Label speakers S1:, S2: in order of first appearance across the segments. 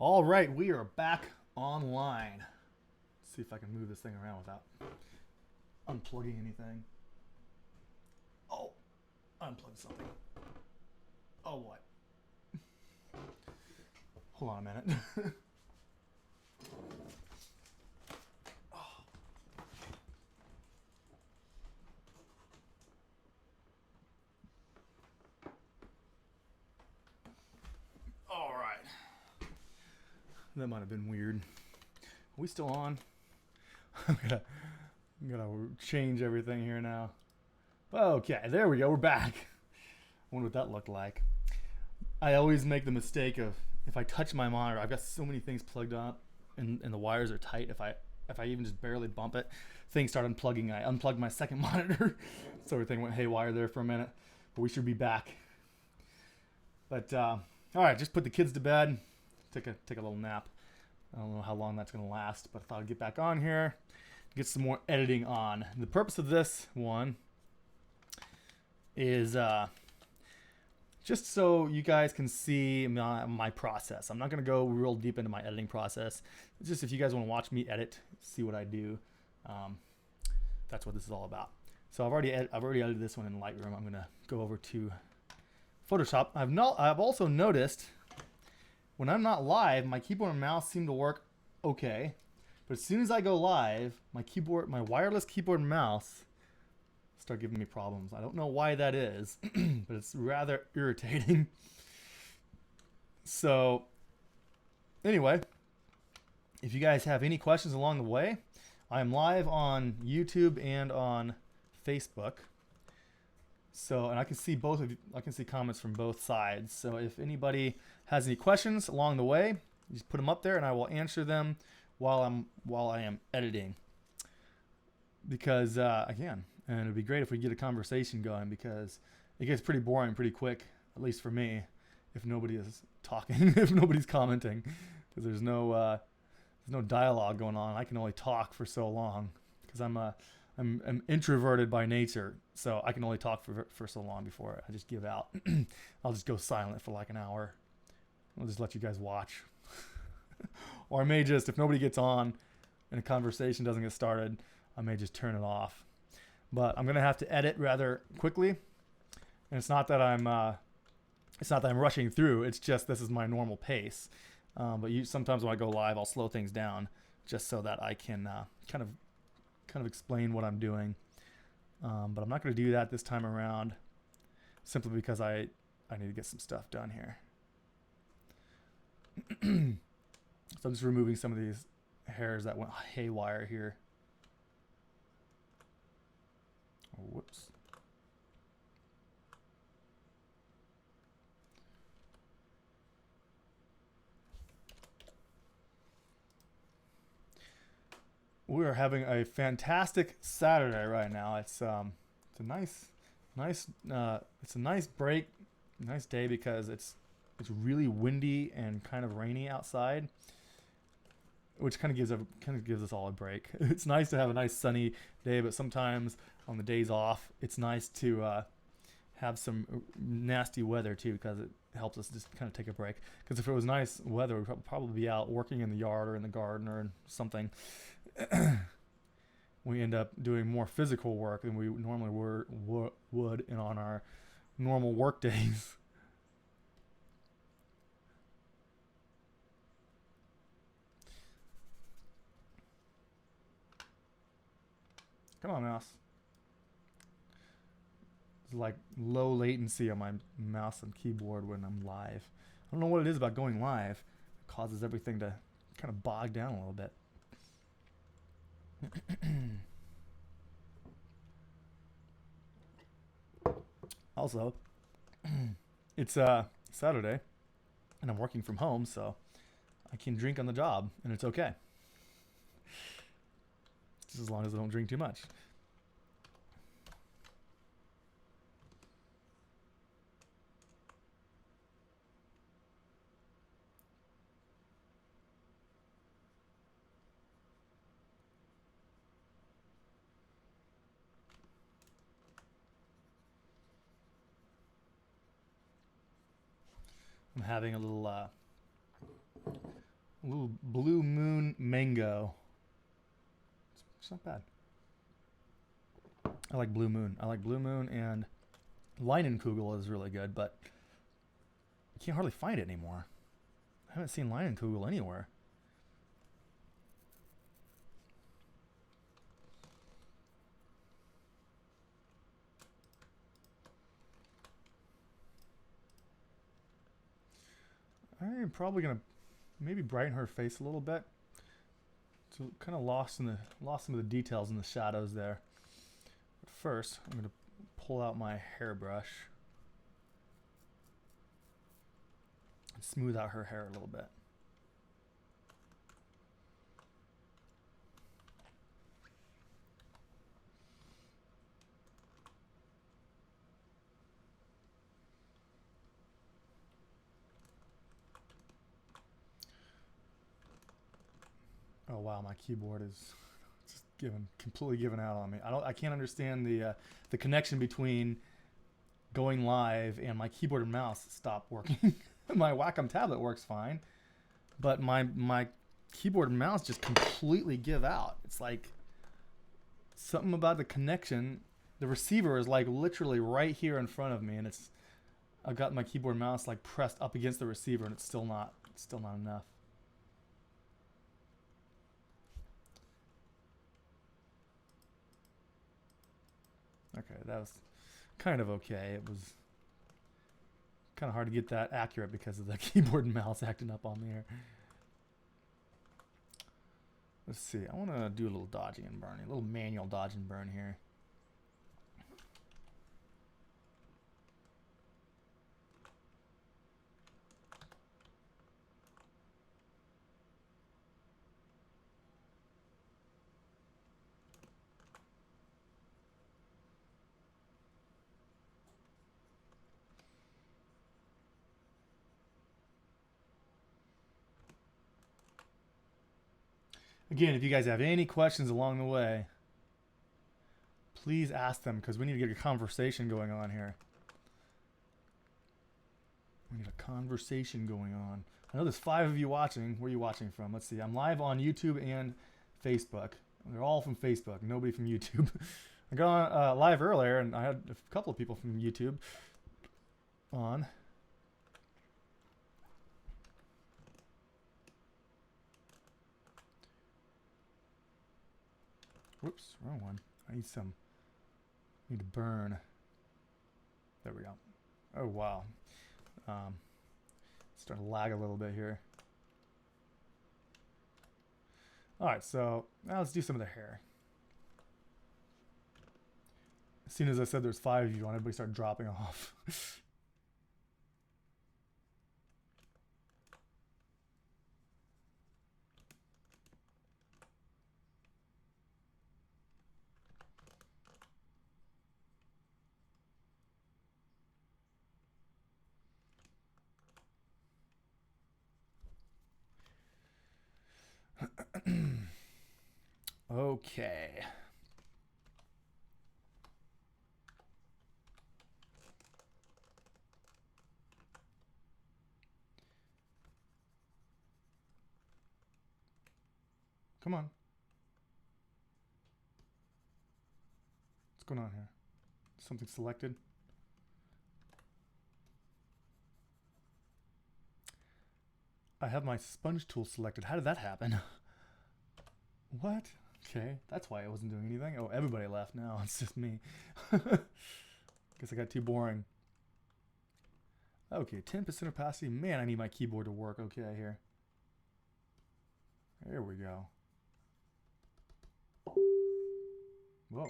S1: All right, we are back online. Let's see if I can move this thing around without unplugging anything. Oh, unplug something. Oh, what? Hold on a minute. All right. That might have been weird. Are we still on? I'm gonna change everything here now. Okay, there we go. We're back. I wonder what that looked like. I always make the mistake of if I touch my monitor, I've got so many things plugged up, and the wires are tight. If I even just barely bump it, things start unplugging. I unplugged my second monitor, so everything went haywire there for a minute. But we should be back. But all right, just put the kids to bed. Take a little nap. I don't know how long that's gonna last, but I thought I'd get back on here, get some more editing on. The purpose of this one is just so you guys can see my process. I'm not going to go real deep into my editing process. It's just if you guys want to watch me edit, see what I do, that's what this is all about. So I've already edited this one in Lightroom. I'm going to go over to Photoshop. I've also noticed when I'm not live, my keyboard and mouse seem to work okay. But as soon as I go live, my wireless keyboard and mouse start giving me problems. I don't know why that is, but it's rather irritating. So anyway, if you guys have any questions along the way, I am live on YouTube and on Facebook. So, and I can see both of you, I can see comments from both sides. So if anybody has any questions along the way, just put them up there and I will answer them while I am editing. Because again, and it'd be great if we get a conversation going because it gets pretty boring pretty quick, at least for me, if nobody is talking, if nobody's commenting, because there's no dialogue going on. I can only talk for so long because I'm introverted by nature, so I can only talk for so long before I just give out. I'll just go silent for like an hour. I'll just let you guys watch. Or I may just, if nobody gets on and a conversation doesn't get started, I may just turn it off. But I'm gonna have to edit rather quickly, and it's not that I'm rushing through. It's just this is my normal pace. But sometimes when I go live, I'll slow things down just so that I can kind of explain what I'm doing. But I'm not gonna do that this time around, simply because I need to get some stuff done here. So I'm just removing some of these hairs that went haywire here. Oh, whoops. We are having a fantastic Saturday right now. It's a nice it's a nice break, nice day because it's really windy and kind of rainy outside, which kind of gives us all a break. It's nice to have a nice sunny day, but sometimes on the days off, it's nice to have some nasty weather too, because it helps us just kind of take a break. Because if it was nice weather, we'd probably be out working in the yard or in the garden or something. We end up doing more physical work than we normally would on our normal work days. Come on, mouse. It's like low latency on my mouse and keyboard when I'm live. I don't know what it is about going live. It causes everything to kind of bog down a little bit. Also, it's Saturday and I'm working from home, so I can drink on the job and it's okay. Just as long as I don't drink too much. I'm having a little A little Blue Moon Mango. It's not bad. I like Blue Moon. I like Blue Moon, and Leinenkugel is really good, but you can't hardly find it anymore. I haven't seen Leinenkugel anywhere. I'm probably gonna maybe brighten her face a little bit. So kind of lost some of the details in the shadows there. But first, I'm gonna pull out my hairbrush and smooth out her hair a little bit. Oh wow, my keyboard is just completely given out on me. I can't understand the connection between going live and my keyboard and mouse stopped working. My Wacom tablet works fine, but my keyboard and mouse just completely give out. It's like something about the connection. The receiver is like literally right here in front of me, and I've got my keyboard and mouse like pressed up against the receiver, and it's still not enough. Okay, that was kind of okay. It was kind of hard to get that accurate because of the keyboard and mouse acting up on me here. Let's see. I want to do a little dodging and burning, a little manual dodge and burn here. Again, if you guys have any questions along the way, please ask them because we need to get a conversation going on here. We need a conversation going on. I know there's 5 of you watching. Where are you watching from? Let's see. I'm live on YouTube and Facebook. They're all from Facebook. Nobody from YouTube. I got on live earlier, and I had a couple of people from YouTube on. Whoops, wrong one. I need to burn. There we go. Oh, wow. Starting to lag a little bit here. All right, so now let's do some of the hair. As soon as I said there's 5 of you on, everybody started dropping off. Okay. Come on. What's going on here? Something selected? I have my sponge tool selected. How did that happen? What? Okay, that's why I wasn't doing anything. Oh, everybody left now. It's just me. Guess I got too boring. Okay, 10% opacity. Man, I need my keyboard to work okay here. There we go. Whoa.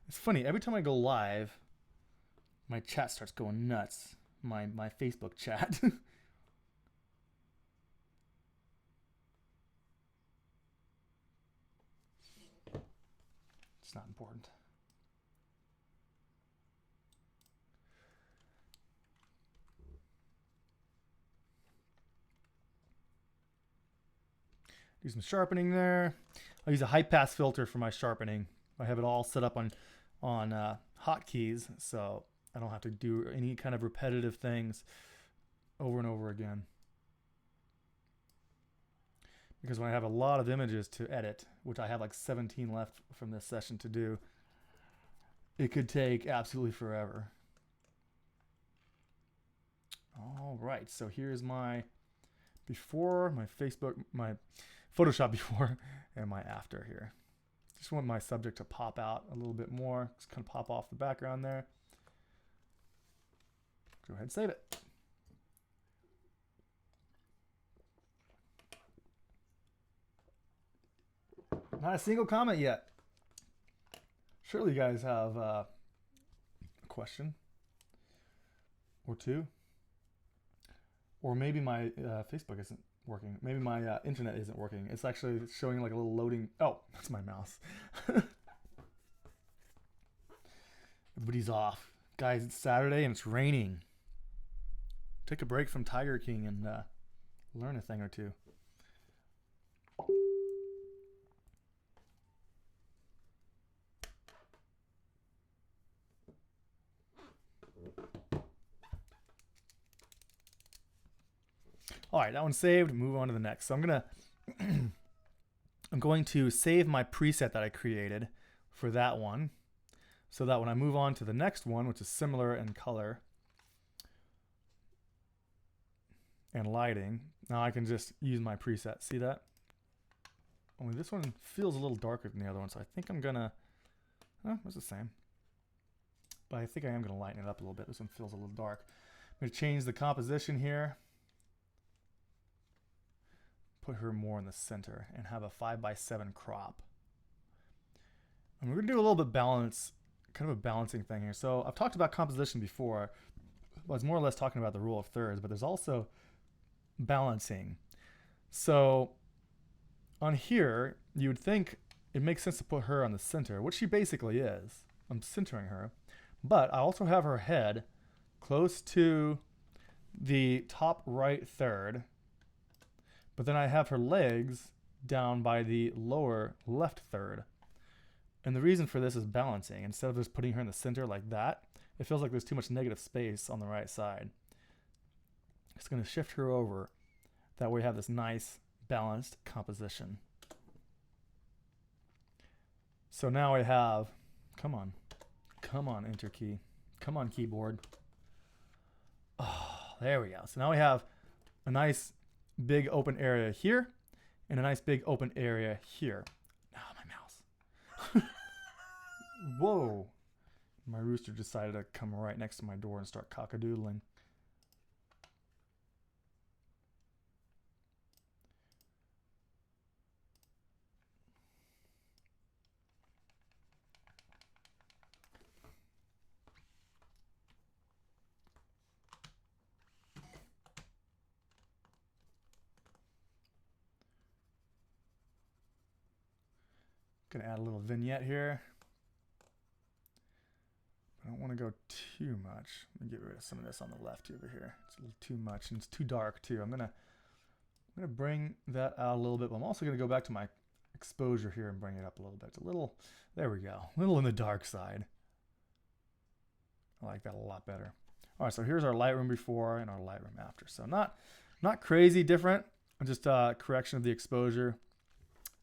S1: It's funny, every time I go live, my chat starts going nuts. My Facebook chat. It's not important. Do some sharpening there. I'll use a high pass filter for my sharpening. I have it all set up on hotkeys, so I don't have to do any kind of repetitive things over and over again. Because when I have a lot of images to edit, which I have like 17 left from this session to do, it could take absolutely forever. All right, so here's my before, my Facebook, my Photoshop before, and my after here. Just want my subject to pop out a little bit more. Just kind of pop off the background there. Go ahead and save it. Not a single comment yet. Surely you guys have a question or two. Or maybe my Facebook isn't working. Maybe my internet isn't working. It's actually showing like a little loading. Oh, that's my mouse. Everybody's off. Guys, it's Saturday and it's raining. Take a break from Tiger King and learn a thing or two. All right, that one's saved. Move on to the next. So I'm going to save my preset that I created for that one, so that when I move on to the next one, which is similar in color and lighting, now I can just use my preset. See that? Only this one feels a little darker than the other one, so I think I'm gonna. It's the same, but I think I am gonna lighten it up a little bit. This one feels a little dark. I'm gonna change the composition here. Put her more in the center and have a 5:7 crop. And we're gonna do a little bit kind of a balancing thing here. So I've talked about composition before. I was more or less talking about the rule of thirds, but there's also balancing. So on here, you would think it makes sense to put her on the center, which she basically is. I'm centering her, but I also have her head close to the top right third. But then I have her legs down by the lower left third. And the reason for this is balancing. Instead of just putting her in the center like that, it feels like there's too much negative space on the right side. It's going to shift her over. That way we have this nice balanced composition. So now I have, come on, enter key. Come on, keyboard. Oh, there we go. So now we have a nice big open area here and a nice big open area here. My mouse. Whoa. My rooster decided to come right next to my door and start cockadoodling. Gonna add a little vignette here. I don't want to go too much. Let me get rid of some of this on the left over here. It's a little too much and it's too dark too. I'm gonna bring that out a little bit, but I'm also gonna go back to my exposure here and bring it up a little bit. It's a little, there we go, a little in the dark side. I like that a lot better. All right, so here's our Lightroom before and our Lightroom after. So not crazy different, just correction of the exposure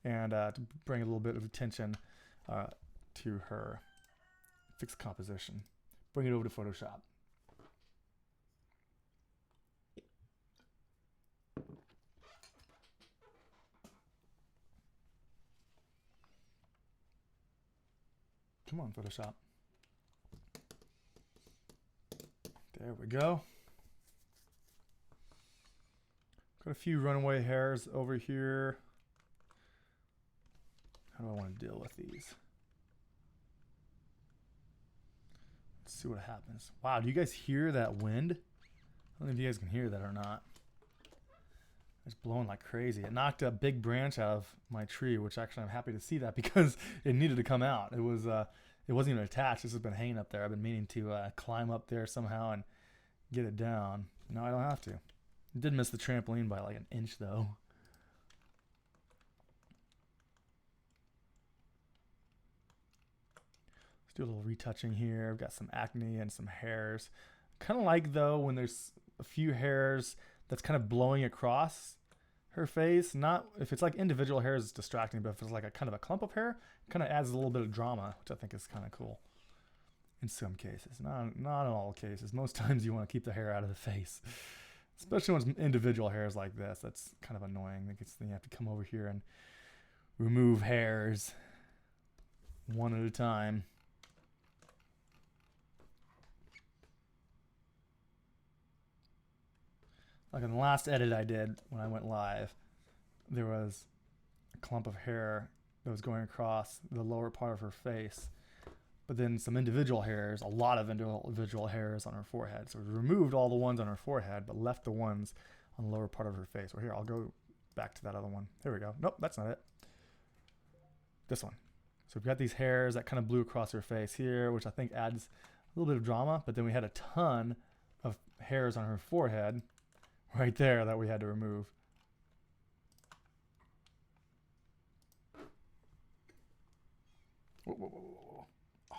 S1: and to bring a little bit of attention to her. Fix composition. Bring it over to Photoshop. Come on, Photoshop. There we go. Got a few runaway hairs over here. How do I want to deal with these? Let's see what happens. Wow, do you guys hear that wind? I don't know if you guys can hear that or not. It's blowing like crazy. It knocked a big branch out of my tree, which actually I'm happy to see that because it needed to come out. It wasn't even attached. This has been hanging up there. I've been meaning to climb up there somehow and get it down. No, I don't have to. I did miss the trampoline by like an inch though. Let's do a little retouching here. I've got some acne and some hairs. Kind of like though when there's a few hairs that's kind of blowing across her face. Not if it's like individual hairs, it's distracting, but if it's like a kind of a clump of hair, it kind of adds a little bit of drama, which I think is kind of cool. In some cases, not in all cases. Most times you want to keep the hair out of the face, especially when it's individual hairs like this. That's kind of annoying. Then you have to come over here and remove hairs one at a time. Like in the last edit I did when I went live, there was a clump of hair that was going across the lower part of her face, but then some individual hairs, a lot of individual hairs on her forehead. So we removed all the ones on her forehead, but left the ones on the lower part of her face. Or here, I'll go back to that other one. There we go. Nope, that's not it. This one. So we've got these hairs that kind of blew across her face here, which I think adds a little bit of drama, but then we had a ton of hairs on her forehead right there that we had to remove. Whoa, whoa, whoa, whoa. Oh.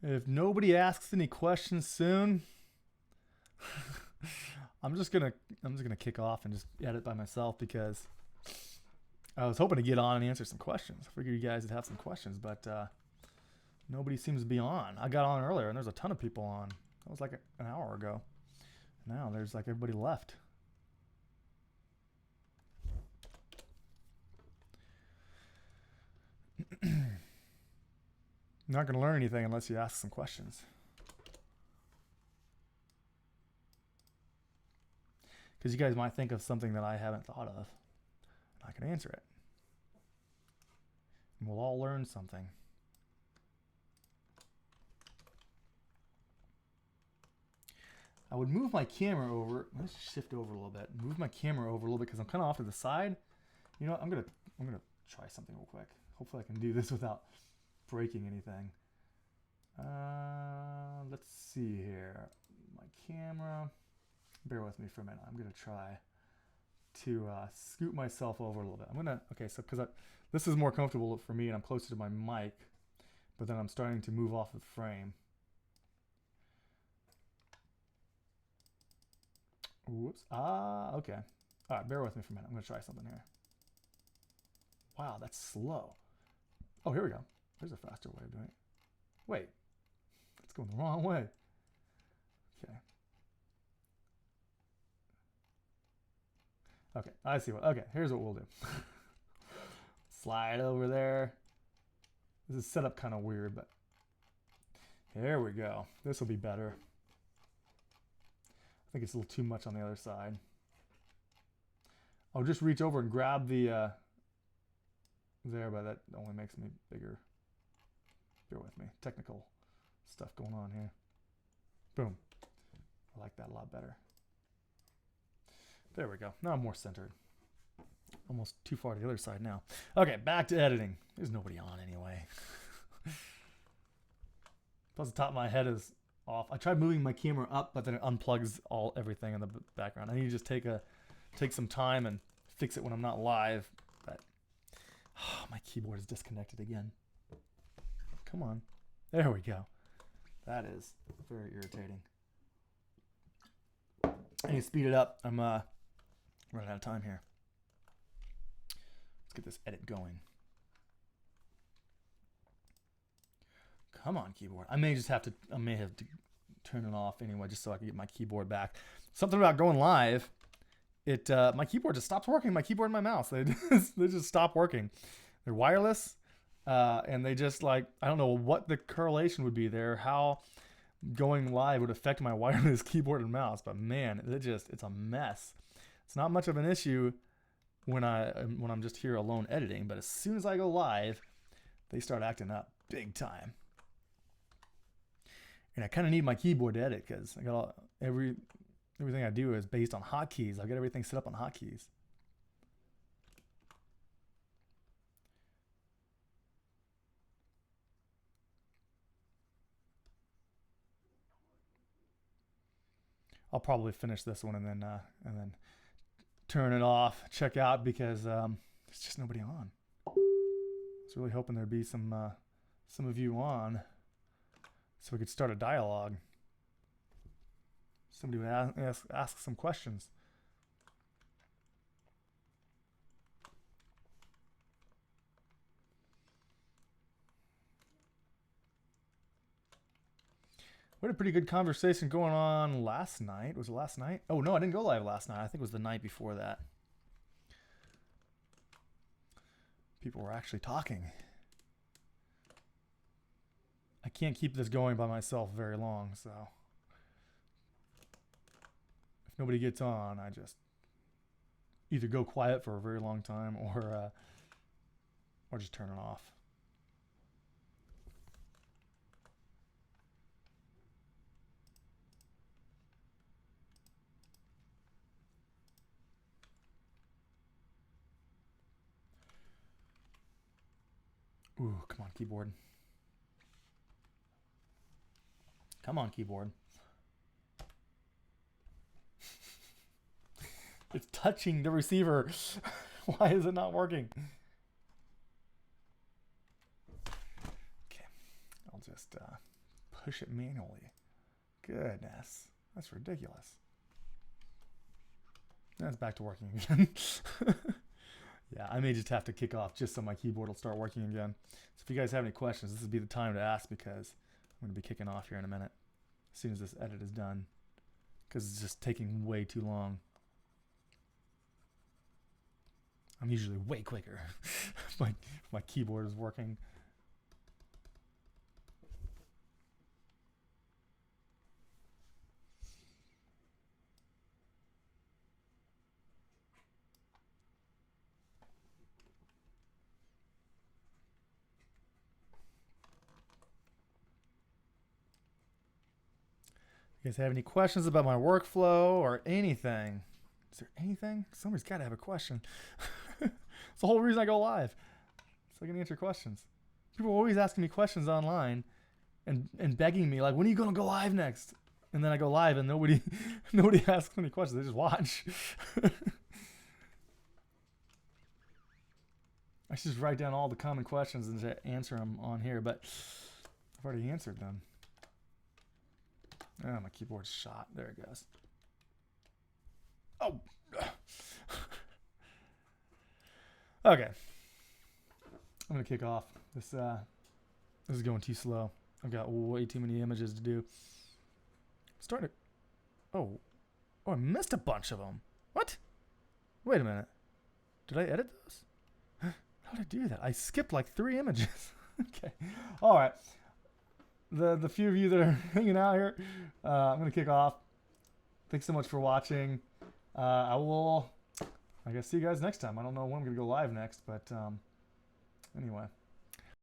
S1: If nobody asks any questions soon, I'm just gonna kick off and just edit by myself, because I was hoping to get on and answer some questions. I figured you guys would have some questions, but nobody seems to be on. I got on earlier and there's a ton of people on. That was like an hour ago. Now there's like everybody left. You're not going to learn anything unless you ask some questions. Because you guys might think of something that I haven't thought of. I can answer it. And we'll all learn something. I would move my camera over. Let's shift over a little bit. Move my camera over a little bit because I'm kind of off to the side. You know what? I'm gonna try something real quick. Hopefully I can do this without breaking anything. Let's see here. My camera. Bear with me for a minute. I'm gonna try to scoot myself over a little bit. Okay, so because this is more comfortable for me and I'm closer to my mic, but then I'm starting to move off the frame. Whoops. Okay. All right, bear with me for a minute. I'm gonna try something here. Wow, that's slow. Oh, here we go. There's a faster way of doing it. Wait, it's going the wrong way. Okay. Okay, I see okay, here's what we'll do. Slide over there. This is set up kind of weird, but there we go. This will be better. I think it's a little too much on the other side. I'll just reach over and grab the there, but that only makes me bigger. Bear with me. Technical stuff going on here. Boom. I like that a lot better. There we go. Now I'm more centered. Almost too far to the other side now. Okay, back to editing. There's nobody on anyway. Plus the top of my head is off. I tried moving my camera up, but then it unplugs everything in the background. I need to just take some time and fix it when I'm not live. But my keyboard is disconnected again. Come on. There we go. That is very irritating. I need to speed it up. I'm running out of time here. Let's get this edit going. Come on, keyboard. I may have to turn it off anyway, just so I can get my keyboard back. Something about going live. My keyboard just stops working. My keyboard and my mouse, they just stop working. They're wireless, and they just I don't know what the correlation would be there, how going live would affect my wireless keyboard and mouse, but man, it's a mess. It's not much of an issue when I'm just here alone editing, but as soon as I go live, they start acting up big time. And I kind of need my keyboard to edit because I got everything I do is based on hotkeys. I got everything set up on hotkeys. I'll probably finish this one and then turn it off, check out, because there's just nobody on. I was really hoping there'd be some of you on, so we could start a dialogue. Somebody would ask some questions. We had a pretty good conversation going on last night. Was it last night? Oh, no, I didn't go live last night. I think it was the night before that. People were actually talking. I can't keep this going by myself very long, so if nobody gets on, I just either go quiet for a very long time or just turn it off. Ooh, come on, keyboard. Come on, keyboard. It's touching the receiver. Why is it not working? Okay, I'll just push it manually. Goodness, that's ridiculous. That's back to working again. Yeah, I may just have to kick off just so my keyboard will start working again. So if you guys have any questions, this would be the time to ask, because I'm going to be kicking off here in a minute as soon as this edit is done, because it's just taking way too long. I'm usually way quicker if my keyboard is working. You guys have any questions about my workflow or anything? Is there anything? Somebody's got to have a question. It's the whole reason I go live, so I can answer questions. People are always asking me questions online and begging me, like, when are you going to go live next? And then I go live and nobody asks any questions. They just watch. I should just write down all the common questions and answer them on here, but I've already answered them. Oh, my keyboard's shot. There it goes. Oh. Okay. I'm going to kick off. This is going too slow. I've got way too many images to do. Starting. Oh, I missed a bunch of them. What? Wait a minute. Did I edit those? How did I do that? I skipped like 3 images. Okay. All right. The few of you that are hanging out here, I'm going to kick off. Thanks so much for watching. I guess, see you guys next time. I don't know when I'm going to go live next, but anyway.